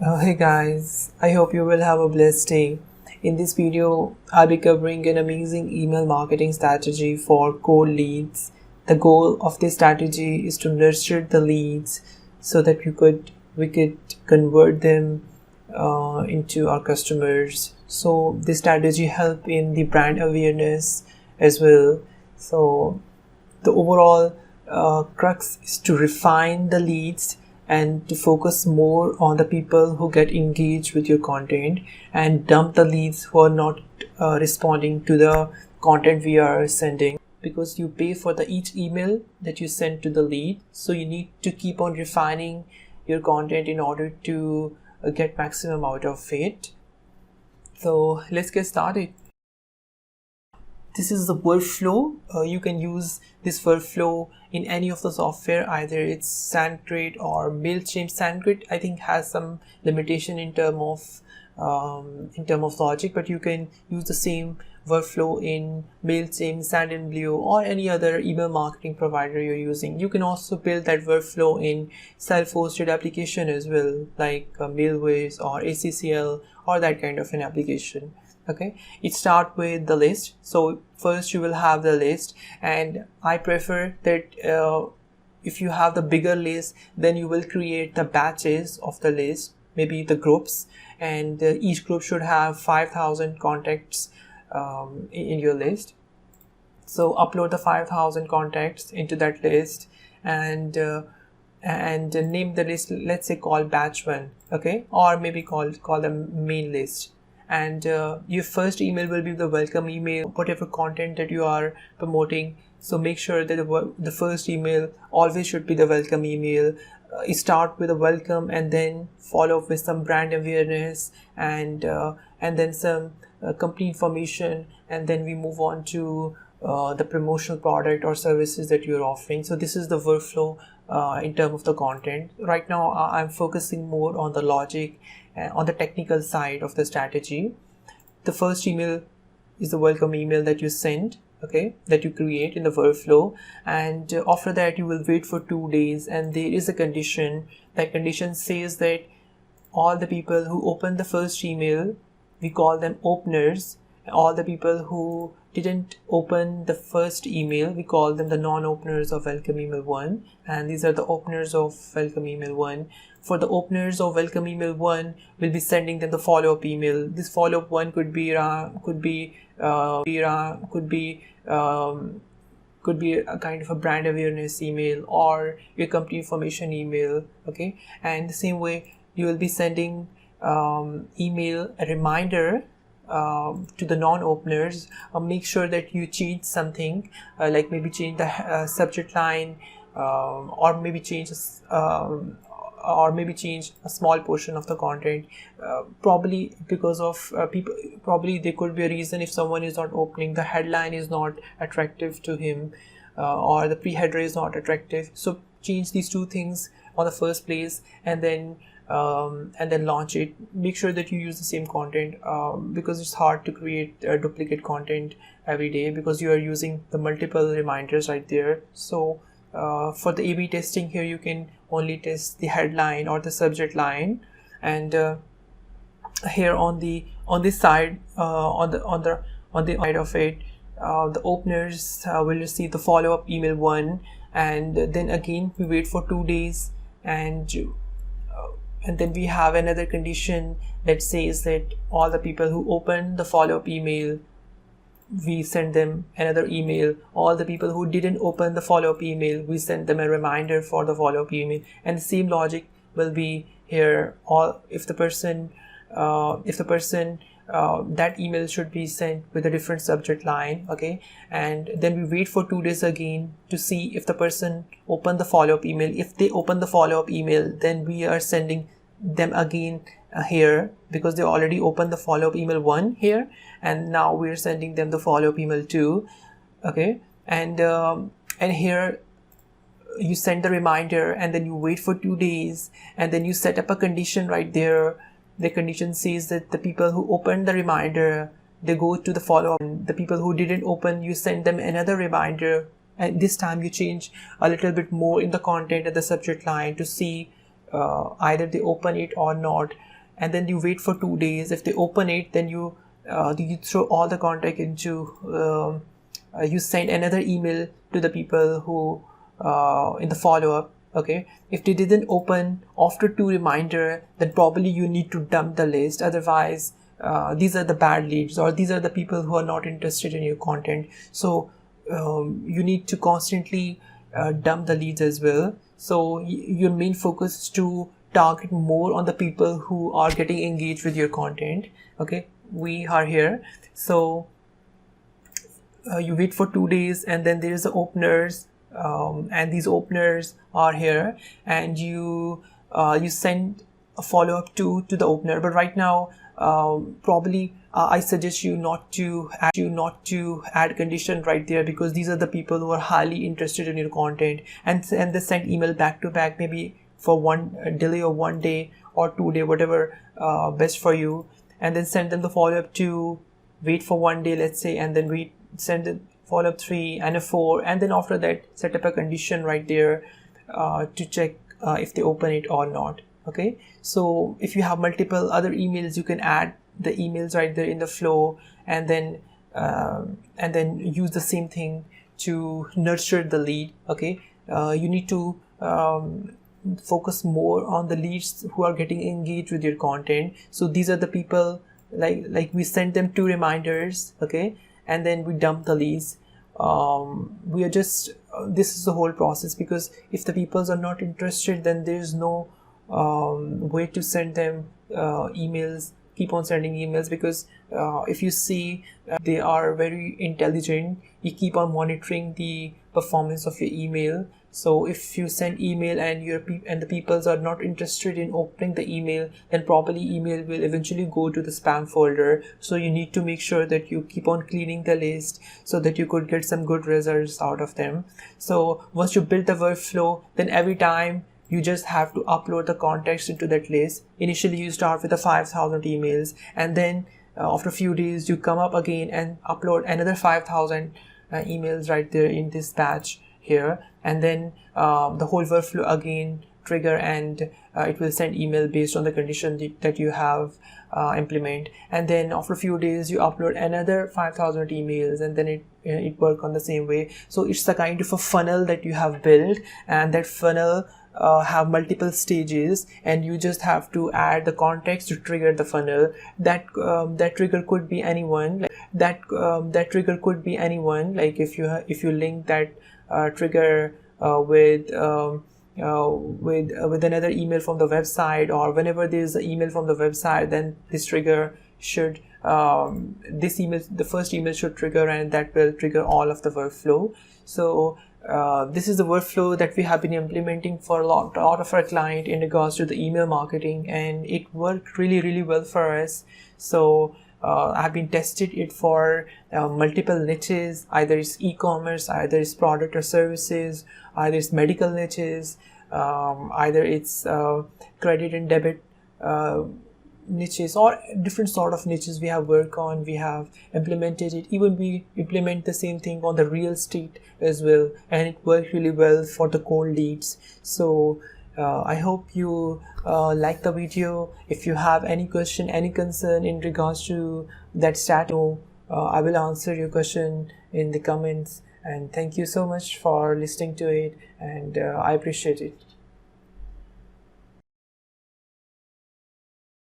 Hey guys, I hope you will have a blessed day. In this video, I'll be covering an amazing email marketing strategy for cold leads. The goal of this strategy is to nurture the leads so that we could convert them into our customers. So this strategy help in the brand awareness as well. So the overall crux is to refine the leads and to focus more on the people who get engaged with your content and dump the leads who are not responding to the content we are sending, because you pay for the each email that you send to the lead. So you need to keep on refining your content in order to get maximum out of it. So let's get started. This is the workflow. You can use this workflow in any of the software, either it's SendGrid or MailChimp. SendGrid I think has some limitation in term of logic, but you can use the same workflow in MailChimp, Sendinblue, or any other email marketing provider you're using. You can also build that workflow in self-hosted application as well, like Mailwiz or ACCL or that kind of an application. Okay, it start with the list. So first you will have the list, and I prefer that if you have the bigger list, then you will create the batches of the list, maybe the groups, and each group should have 5,000 contacts in your list. So upload the 5,000 contacts into that list, and name the list, let's say call batch 1, okay, or maybe call the main list. And your first email will be the welcome email, whatever content that you are promoting. So make sure that the first email always should be the welcome email. Start with a welcome and then follow up with some brand awareness and then some company information, and then we move on to the promotional product or services that you're offering. So this is the workflow in terms of the content. Right now I'm focusing more on the logic, on the technical side of the strategy. The first email is the welcome email that you send, okay, that you create in the workflow, and after that you will wait for 2 days, and there is a condition. That condition says that all the people who open the first email, we call them openers. All the people who didn't open the first email, we call them the non-openers of welcome email 1, and these are the openers of welcome email 1. For the openers of welcome email 1, we'll be sending them the follow-up email. This follow-up one could be a kind of a brand awareness email or your company information email, okay. And the same way you will be sending email a reminder to the non-openers. Make sure that you change something, like maybe change the subject line, or maybe change a small portion of the content, probably because of people. Probably there could be a reason if someone is not opening, the headline is not attractive to him, or the pre-header is not attractive. So change these two things on the first place, and then launch it. Make sure that you use the same content, because it's hard to create duplicate content every day because you are using the multiple reminders right there. So for the A/B testing here, you can only test the headline or the subject line, and here on this side, on the side of it, the openers will receive the follow-up email 1, and then again we wait for 2 days, and then we have another condition that says that all the people who open the follow-up email, we send them another email. All the people who didn't open the follow-up email, we send them a reminder for the follow-up email. And the same logic will be here. If the person that email should be sent with a different subject line, okay, and then we wait for 2 days again to see if the person opened the follow-up email. If they open the follow-up email, then we are sending them again here, because they already opened the follow-up email 1 here, and now we're sending them the follow-up email 2, okay. And here you send the reminder, and then you wait for 2 days, and then you set up a condition right there. The condition says that the people who opened the reminder, they go to the follow-up. The people who didn't open, you send them another reminder, and this time you change a little bit more in the content and the subject line to see either they open it or not, and then you wait for 2 days. If they open it, then you throw all the contact into you send another email to the people who in the follow-up. Okay, if they didn't open after 2 reminder, then probably you need to dump the list. Otherwise, these are the bad leads, or these are the people who are not interested in your content. So you need to constantly dump the leads as well. So your main focus is to target more on the people who are getting engaged with your content. Okay, we are here. So you wait for 2 days, and then there is the openers, and these openers are here, and you send a follow-up to the opener. But right now, probably I suggest you not to add condition right there, because these are the people who are highly interested in your content, and they send email back to back, maybe for one delay of 1 day or 2 day, whatever best for you, and then send them the follow-up to wait for 1 day, let's say, and then send the follow-up 3 and a 4, and then after that set up a condition right there to check if they open it or not. Okay, so if you have multiple other emails, you can add the emails right there in the flow, and then use the same thing to nurture the lead. Okay, you need to focus more on the leads who are getting engaged with your content. So these are the people, like we send them 2 reminders, okay, and then we dump the leads. We are just this is the whole process, because if the people are not interested, then there's no way to send them emails, keep on sending emails, because if you see they are very intelligent, you keep on monitoring the performance of your email. So if you send email and the peoples are not interested in opening the email, then probably email will eventually go to the spam folder. So you need to make sure that you keep on cleaning the list so that you could get some good results out of them. So once you build the workflow, then every time you just have to upload the context into that list. Initially you start with the 5,000 emails, and then after a few days you come up again and upload another 5,000 emails right there in this batch here, and then the whole workflow again trigger, and it will send email based on the condition that you have implement. And then after a few days you upload another 5,000 emails, and then it work on the same way. So it's the kind of a funnel that you have built, and that funnel have multiple stages, and you just have to add the context to trigger the funnel. That trigger could be anyone. That trigger could be anyone. Like if you link that trigger with another email from the website, or whenever there is an email from the website, then this trigger should the first email should trigger, and that will trigger all of the workflow. So this is the workflow that we have been implementing for a lot of our client in regards to the email marketing, and it worked really well for us. So I've been tested it for multiple niches, either it's e-commerce, either it's product or services, either it's medical niches, either it's credit and debit niches, or different sort of niches we have worked on. We have implemented it. Even we implement the same thing on the real estate as well, and it worked really well for the cold leads. So I hope you like the video. If you have any question, any concern in regards to that strategy, I will answer your question in the comments. And thank you so much for listening to it, and I appreciate it.